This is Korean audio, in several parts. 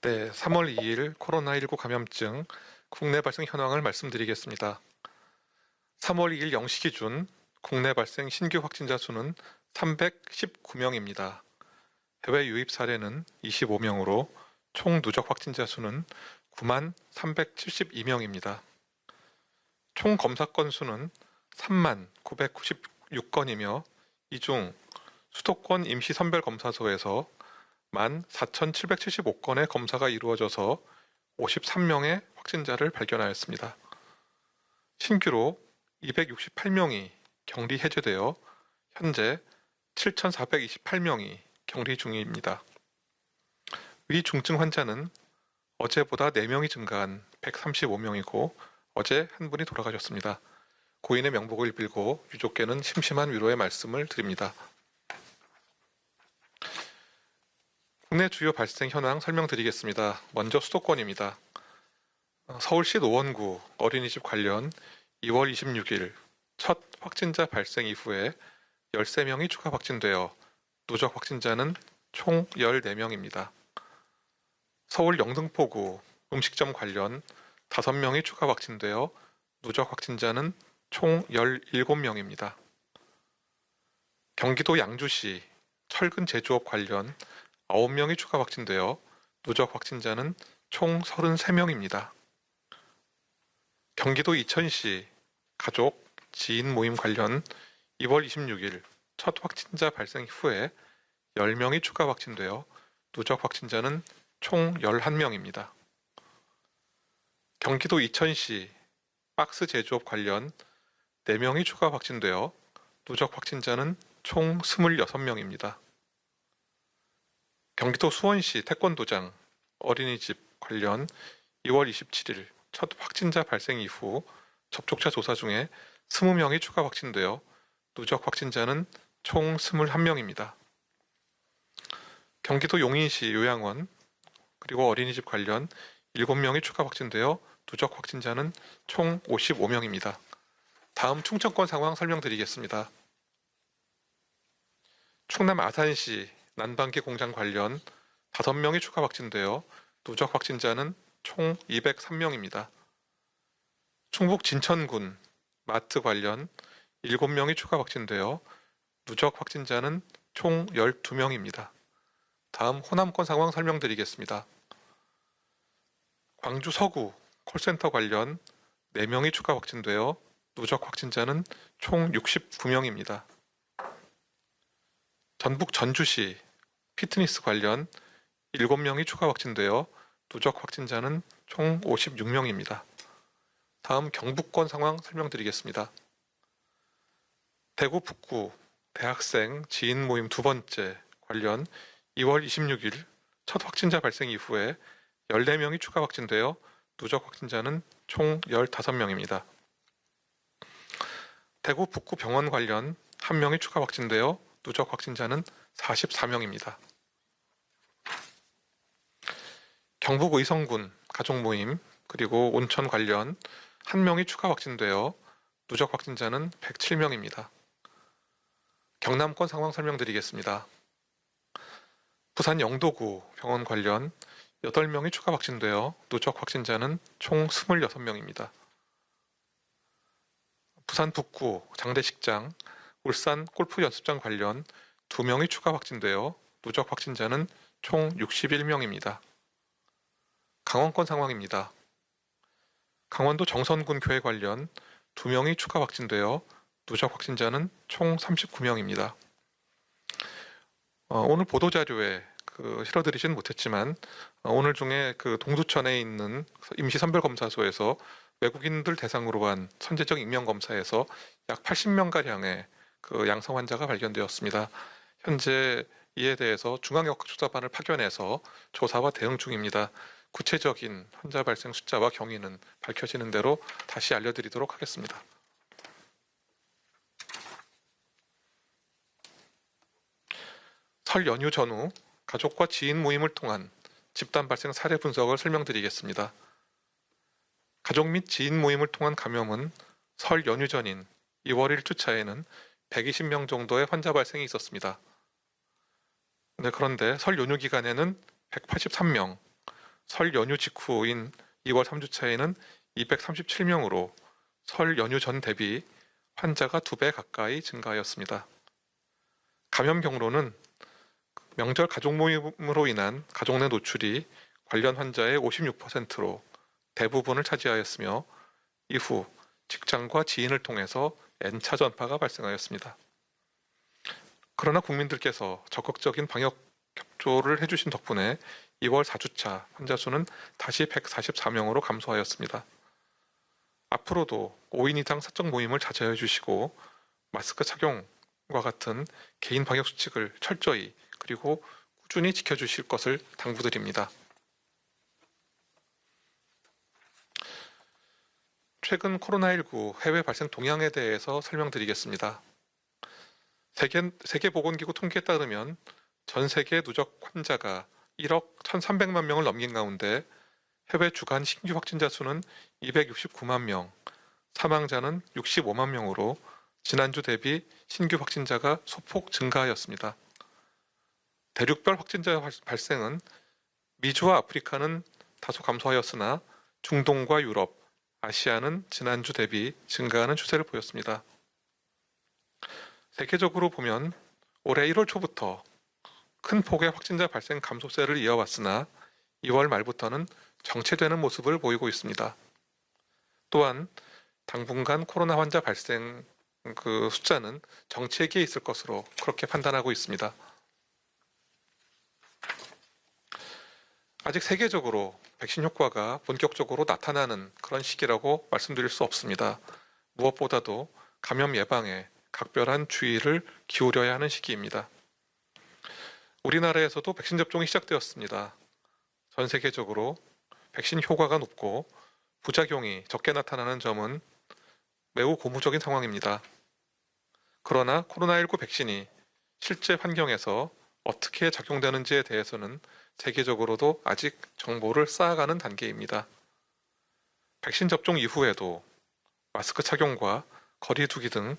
네, 3월 2일 코로나19 감염증 국내 발생 현황을 말씀드리겠습니다. 3월 2일 0시 기준 국내 발생 신규 확진자 수는 319명입니다. 해외 유입 사례는 25명으로 총 누적 확진자 수는 9만 372명입니다. 총 검사 건수는 3만 996건이며 이 중 수도권 임시선별검사소에서 14,775건의 검사가 이루어져서 53명의 확진자를 발견하였습니다. 신규로 268명이 격리 해제되어 현재 7,428명이 격리 중입니다. 위중증 환자는 어제보다 4명이 증가한 135명이고 어제 한 분이 돌아가셨습니다. 고인의 명복을 빌고 유족께는 심심한 위로의 말씀을 드립니다. 국내 주요 발생 현황 설명드리겠습니다. 먼저 수도권입니다. 서울시 노원구 어린이집 관련 2월 26일 첫 확진자 발생 이후에 13명이 추가 확진되어 누적 확진자는 총 14명입니다. 서울 영등포구 음식점 관련 5명이 추가 확진되어 누적 확진자는 총 17명입니다. 경기도 양주시 철근 제조업 관련 9명이 추가 확진되어 누적 확진자는 총 33명입니다. 경기도 이천시 가족, 지인 모임 관련 2월 26일 첫 확진자 발생 후에 10명이 추가 확진되어 누적 확진자는 총 11명입니다. 경기도 이천시 박스 제조업 관련 4명이 추가 확진되어 누적 확진자는 총 26명입니다. 경기도 수원시 태권도장 어린이집 관련 2월 27일 첫 확진자 발생 이후 접촉자 조사 중에 20명이 추가 확진되어 누적 확진자는 총 21명입니다. 경기도 용인시 요양원 그리고 어린이집 관련 7명이 추가 확진되어 누적 확진자는 총 55명입니다. 다음 충청권 상황 설명드리겠습니다. 충남 아산시 난방기 공장 관련 5명이 추가 확진되어 누적 확진자는 총 203명입니다. 충북 진천군 마트 관련 7명이 추가 확진되어 누적 확진자는 총 12명입니다. 다음 호남권 상황 설명드리겠습니다. 광주 서구 콜센터 관련 4명이 추가 확진되어 누적 확진자는 총 69명입니다. 전북 전주시 피트니스 관련 7명이 추가 확진되어 누적 확진자는 총 56명입니다. 다음 경북권 상황 설명드리겠습니다. 대구 북구 대학생 지인 모임 2번째 관련 2월 26일 첫 확진자 발생 이후에 14명이 추가 확진되어 누적 확진자는 총 15명입니다. 대구 북구 병원 관련 1명이 추가 확진되어 누적 확진자는 44명입니다. 경북 의성군 가족 모임 그리고 온천 관련 1명이 추가 확진되어 누적 확진자는 107명입니다. 경남권 상황 설명드리겠습니다. 부산 영도구 병원 관련 8명이 추가 확진되어 누적 확진자는 총 26명입니다. 부산 북구 장대식장, 울산 골프 연습장 관련 2명이 추가 확진되어 누적 확진자는 총 61명입니다. 강원권 상황입니다. 강원도 정선군 교회 관련 2명이 추가 확진되어 누적 확진자는 총 39명입니다. 오늘 보도자료에 실어드리진 못했지만 오늘 중에 동두천에 있는 임시선별검사소에서 외국인들 대상으로 한 선제적 인명검사에서 약 80명가량의 양성 환자가 발견되었습니다. 현재 이에 대해서 중앙역학조사반을 파견해서 조사와 대응 중입니다. 구체적인 환자 발생 숫자와 경위는 밝혀지는 대로 다시 알려드리도록 하겠습니다. 설 연휴 전후 가족과 지인 모임을 통한 집단 발생 사례 분석을 설명드리겠습니다. 가족 및 지인 모임을 통한 감염은 설 연휴 전인 2월 1주차에는 120명 정도의 환자 발생이 있었습니다. 그런데 설 연휴 기간에는 183명, 설 연휴 직후인 2월 3주차에는 237명으로 설 연휴 전 대비 환자가 2배 가까이 증가하였습니다. 감염 경로는 명절 가족 모임으로 인한 가족 내 노출이 관련 환자의 56%로 대부분을 차지하였으며 이후 직장과 지인을 통해서 N차 전파가 발생하였습니다. 그러나 국민들께서 적극적인 방역 협조를 해주신 덕분에 2월 4주차 환자 수는 다시 144명으로 감소하였습니다. 앞으로도 5인 이상 사적 모임을 자제해 주시고 마스크 착용과 같은 개인 방역 수칙을 철저히 그리고 꾸준히 지켜주실 것을 당부드립니다. 최근 코로나19 해외 발생 동향에 대해서 설명드리겠습니다. 세계보건기구 통계에 따르면 전 세계 누적 환자가 1억 1,300만 명을 넘긴 가운데 해외 주간 신규 확진자 수는 269만 명, 사망자는 65만 명으로 지난주 대비 신규 확진자가 소폭 증가하였습니다. 대륙별 확진자 발생은 미주와 아프리카는 다소 감소하였으나 중동과 유럽, 아시아는 지난주 대비 증가하는 추세를 보였습니다. 세계적으로 보면 올해 1월 초부터 큰 폭의 확진자 발생 감소세를 이어왔으나 2월 말부터는 정체되는 모습을 보이고 있습니다. 또한 당분간 코로나 환자 발생 숫자는 정체기에 있을 것으로 그렇게 판단하고 있습니다. 아직 세계적으로 백신 효과가 본격적으로 나타나는 그런 시기라고 말씀드릴 수 없습니다. 무엇보다도 감염 예방에 각별한 주의를 기울여야 하는 시기입니다. 우리나라에서도 백신 접종이 시작되었습니다. 전 세계적으로 백신 효과가 높고 부작용이 적게 나타나는 점은 매우 고무적인 상황입니다. 그러나 코로나19 백신이 실제 환경에서 어떻게 작용되는지에 대해서는 세계적으로도 아직 정보를 쌓아가는 단계입니다. 백신 접종 이후에도 마스크 착용과 거리 두기 등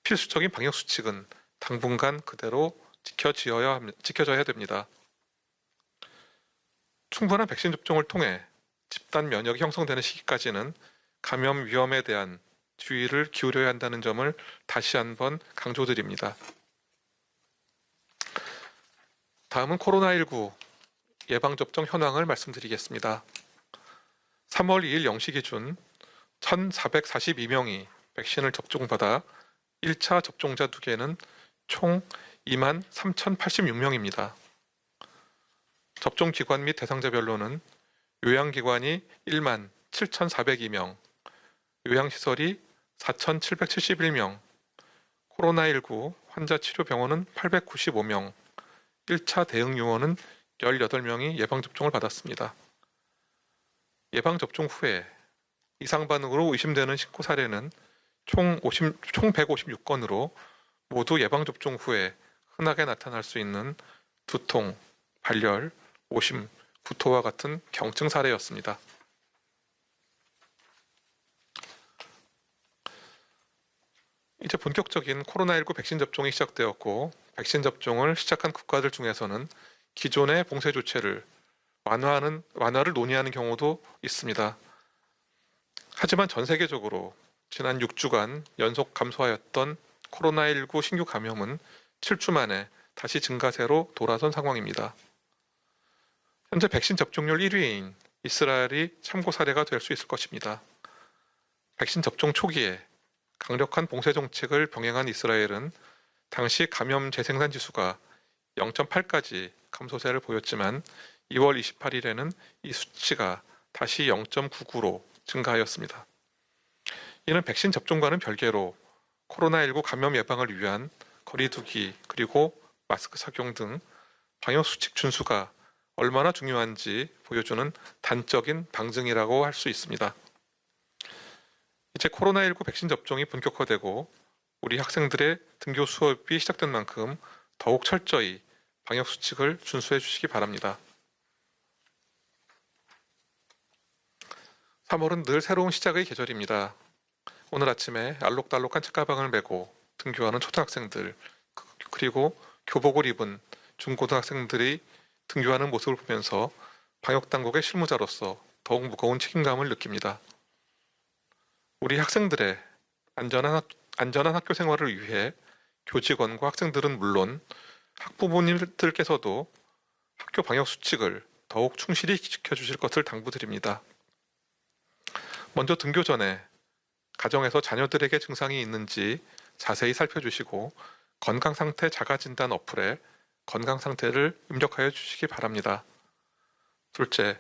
필수적인 방역 수칙은 당분간 그대로 지켜져야 됩니다. 충분한 백신 접종을 통해 집단 면역이 형성되는 시기까지는 감염 위험에 대한 주의를 기울여야 한다는 점을 다시 한번 강조드립니다. 다음은 코로나19 예방접종 현황을 말씀드리겠습니다. 3월 2일 0시 기준 1,442명이 백신을 접종받아 1차 접종자 2개는 총 23,086명입니다. 접종기관 및 대상자별로는 요양기관이 17,402명, 요양시설이 4,771명, 코로나19 환자 치료병원은 895명, 1차 대응요원은 18명이 예방접종을 받았습니다. 예방접종 후에 이상반응으로 의심되는 신고 사례는 총 156건으로 모두 예방접종 후에 흔하게 나타날 수 있는 두통, 발열, 오심, 구토와 같은 경증 사례였습니다. 이제 본격적인 코로나19 백신 접종이 시작되었고 백신 접종을 시작한 국가들 중에서는 기존의 봉쇄 조치를 완화를 논의하는 경우도 있습니다. 하지만 전 세계적으로 지난 6주간 연속 감소하였던 코로나19 신규 감염은 7주 만에 다시 증가세로 돌아선 상황입니다. 현재 백신 접종률 1위인 이스라엘이 참고 사례가 될 수 있을 것입니다. 백신 접종 초기에 강력한 봉쇄 정책을 병행한 이스라엘은 당시 감염 재생산 지수가 0.8까지 감소세를 보였지만 2월 28일에는 이 수치가 다시 0.99로 증가하였습니다. 이는 백신 접종과는 별개로 코로나19 감염 예방을 위한 거리 두기 그리고 마스크 착용 등 방역 수칙 준수가 얼마나 중요한지 보여주는 단적인 방증이라고 할 수 있습니다. 이제 코로나19 백신 접종이 본격화되고 우리 학생들의 등교 수업이 시작된 만큼 더욱 철저히 방역 수칙을 준수해 주시기 바랍니다. 3월은 늘 새로운 시작의 계절입니다. 오늘 아침에 알록달록한 책가방을 메고 등교하는 초등학생들 그리고 교복을 입은 중고등학생들이 등교하는 모습을 보면서 방역 당국의 실무자로서 더욱 무거운 책임감을 느낍니다. 우리 학생들의 안전한 학교 생활을 위해 교직원과 학생들은 물론 학부모님들께서도 학교 방역 수칙을 더욱 충실히 지켜주실 것을 당부드립니다. 먼저 등교 전에 가정에서 자녀들에게 증상이 있는지 자세히 살펴주시고 건강상태 자가진단 어플에 건강상태를 입력하여 주시기 바랍니다. 둘째,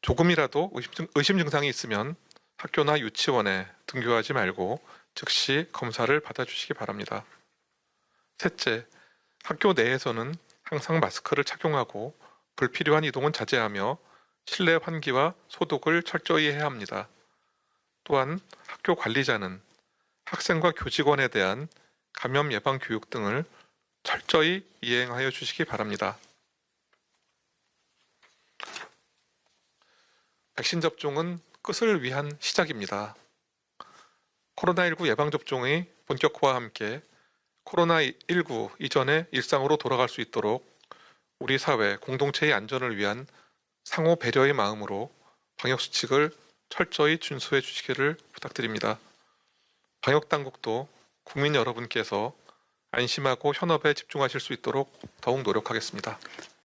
조금이라도 의심 증상이 있으면 학교나 유치원에 등교하지 말고 즉시 검사를 받아주시기 바랍니다. 셋째, 학교 내에서는 항상 마스크를 착용하고 불필요한 이동은 자제하며 실내 환기와 소독을 철저히 해야 합니다. 또한 학교 관리자는 학생과 교직원에 대한 감염 예방 교육 등을 철저히 이행하여 주시기 바랍니다. 백신 접종은 끝을 위한 시작입니다. 코로나19 예방접종의 본격화와 함께 코로나19 이전의 일상으로 돌아갈 수 있도록 우리 사회 공동체의 안전을 위한 상호 배려의 마음으로 방역수칙을 철저히 준수해 주시기를 부탁드립니다. 방역당국도 국민 여러분께서 안심하고 현업에 집중하실 수 있도록 더욱 노력하겠습니다.